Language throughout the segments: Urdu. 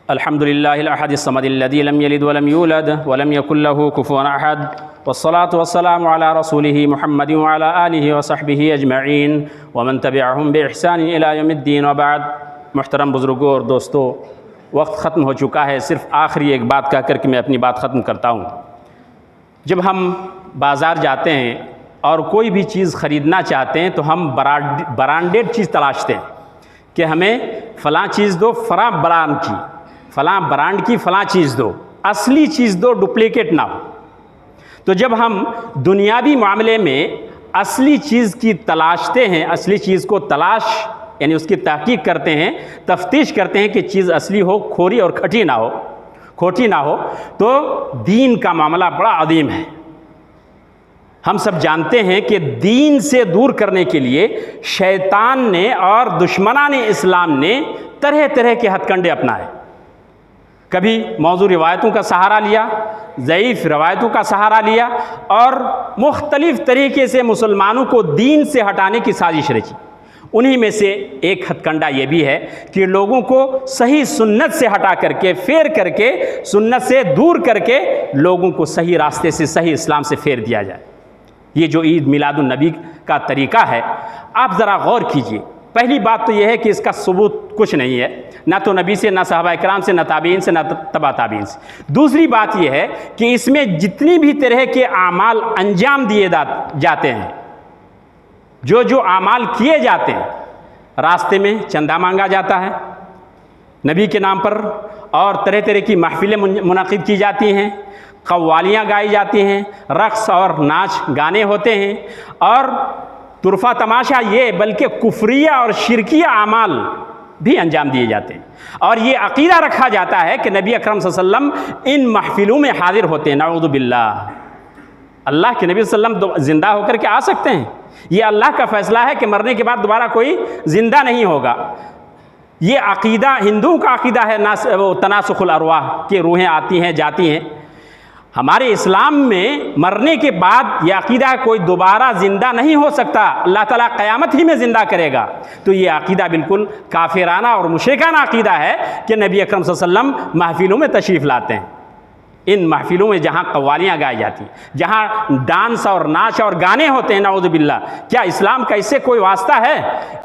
الحمد للہ الاحد الصمد الذی لم یلد ولم یولد ولم یکن له کفوا احد والصلاة والسلام علی رسولہ محمد وعلی آلہ وصحبہ اجمعین ومن تبعہم بإحسان الی یوم الدین وبعد۔ محترم بزرگوں اور دوستو، وقت ختم ہو چکا ہے، صرف آخری ایک بات کہہ کر کے میں اپنی بات ختم کرتا ہوں۔ جب ہم بازار جاتے ہیں اور کوئی بھی چیز خریدنا چاہتے ہیں تو ہم برانڈیڈ چیز تلاشتے ہیں کہ ہمیں فلاں چیز دو، فلاں برانڈ کی فلاں چیز دو، اصلی چیز دو، ڈپلیکیٹ نہ ہو۔ تو جب ہم دنیاوی معاملے میں اصلی چیز کی تلاشتے ہیں، اصلی چیز کو تلاش یعنی اس کی تحقیق کرتے ہیں، تفتیش کرتے ہیں کہ چیز اصلی ہو، کھوری اور کھوٹی نہ ہو، تو دین کا معاملہ بڑا عظیم ہے۔ ہم سب جانتے ہیں کہ دین سے دور کرنے کے لیے شیطان نے اور دشمنان اسلام نے طرح طرح کے ہتھ کنڈے اپنائے۔ کبھی موضوع روایتوں کا سہارا لیا، ضعیف روایتوں کا سہارا لیا، اور مختلف طریقے سے مسلمانوں کو دین سے ہٹانے کی سازش رچی۔ انہی میں سے ایک ہتھ کنڈا یہ بھی ہے کہ لوگوں کو صحیح سنت سے ہٹا کر کے، پھیر کر کے، سنت سے دور کر کے لوگوں کو صحیح راستے سے، صحیح اسلام سے پھیر دیا جائے۔ یہ جو عید میلاد النبی کا طریقہ ہے، آپ ذرا غور کیجئے۔ پہلی بات تو یہ ہے کہ اس کا ثبوت کچھ نہیں ہے، نہ تو نبی سے، نہ صحابہ کرام سے، نہ تابعین سے، نہ تبع تابعین سے۔ دوسری بات یہ ہے کہ اس میں جتنی بھی طرح کے اعمال انجام دیے جاتے ہیں، جو اعمال کیے جاتے ہیں، راستے میں چندہ مانگا جاتا ہے نبی کے نام پر، اور طرح طرح کی محفلیں منعقد کی جاتی ہیں، قوالیاں گائی جاتی ہیں، رقص اور ناچ گانے ہوتے ہیں، اور طرفہ تماشا یہ بلکہ کفریہ اور شرکیہ اعمال بھی انجام دیے جاتے ہیں۔ اور یہ عقیدہ رکھا جاتا ہے کہ نبی اکرم صلی اللہ علیہ وسلم ان محفلوں میں حاضر ہوتے ہیں۔ نعوذ باللہ، اللہ کے نبی صلی اللہ علیہ وسلم زندہ ہو کر کے آ سکتے ہیں؟ یہ اللہ کا فیصلہ ہے کہ مرنے کے بعد دوبارہ کوئی زندہ نہیں ہوگا۔ یہ عقیدہ ہندوؤں کا عقیدہ ہے، تناسخ الارواح، کہ روحیں آتی ہیں جاتی ہیں۔ ہمارے اسلام میں مرنے کے بعد یہ عقیدہ ہے کوئی دوبارہ زندہ نہیں ہو سکتا، اللہ تعالیٰ قیامت ہی میں زندہ کرے گا۔ تو یہ عقیدہ بالکل کافرانہ اور مشرکانہ عقیدہ ہے کہ نبی اکرم صلی اللہ علیہ وسلم محفلوں میں تشریف لاتے ہیں۔ ان محفلوں میں جہاں قوالیاں گائی جاتی ہیں، جہاں ڈانس اور ناچ اور گانے ہوتے ہیں، نعوذ باللہ، کیا اسلام کا اس سے کوئی واسطہ ہے؟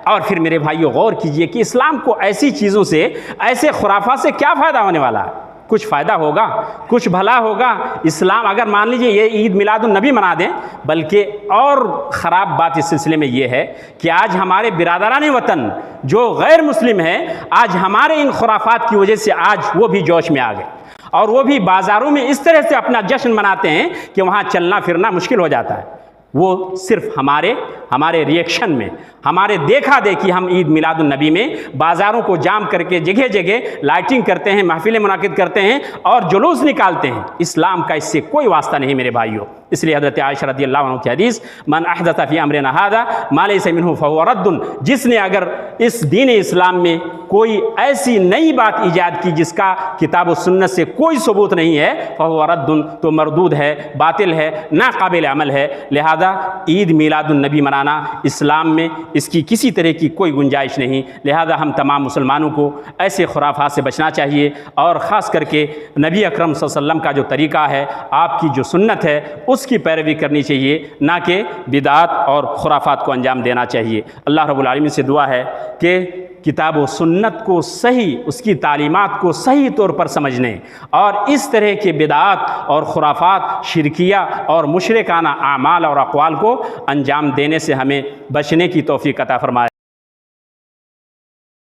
اور پھر میرے بھائیو غور کیجئے کہ اسلام کو ایسی چیزوں سے، ایسے خرافات سے کیا فائدہ ہونے والا ہے؟ کچھ فائدہ ہوگا، کچھ بھلا ہوگا؟ اسلام اگر مان لیجئے یہ عید میلاد النبی منا دیں، بلکہ اور خراب بات اس سلسلے میں یہ ہے کہ آج ہمارے برادران وطن جو غیر مسلم ہیں، آج ہمارے ان خرافات کی وجہ سے آج وہ بھی جوش میں آ گئے، اور وہ بھی بازاروں میں اس طرح سے اپنا جشن مناتے ہیں کہ وہاں چلنا پھرنا مشکل ہو جاتا ہے۔ وہ صرف ہمارے ریئیکشن میں، ہمارے دیکھا دیکھی ہم عید میلاد النبی میں بازاروں کو جام کر کے جگہ جگہ لائٹنگ کرتے ہیں، محفلیں منعقد کرتے ہیں اور جلوس نکالتے ہیں۔ اسلام کا اس سے کوئی واسطہ نہیں میرے بھائیوں۔ اس لیے حضرت عائشہ رضی اللہ عنہ کی حدیث، من احدث فی امرنا ھذا ما لیس منہ فہو رد، جس نے اگر اس دین اسلام میں کوئی ایسی نئی بات ایجاد کی جس کا کتاب و سنت سے کوئی ثبوت نہیں ہے، فہو رد، تو مردود ہے، باطل ہے، ناقابل عمل ہے۔ لہذا عید میلاد النبی منانا اسلام میں اس کی کسی طرح کی کوئی گنجائش نہیں۔ لہذا ہم تمام مسلمانوں کو ایسے خرافات سے بچنا چاہیے، اور خاص کر کے نبی اکرم صلی اللہ علیہ وسلم کا جو طریقہ ہے، آپ کی جو سنت ہے، اس کی پیروی کرنی چاہیے، نہ کہ بدعات اور خرافات کو انجام دینا چاہیے۔ اللہ رب العالمین سے دعا ہے کہ کتاب و سنت کو صحیح، اس کی تعلیمات کو صحیح طور پر سمجھنے، اور اس طرح کے بدعات اور خرافات، شرکیہ اور مشرکانہ اعمال اور اقوال کو انجام دینے سے ہمیں بچنے کی توفیق عطا فرمائے۔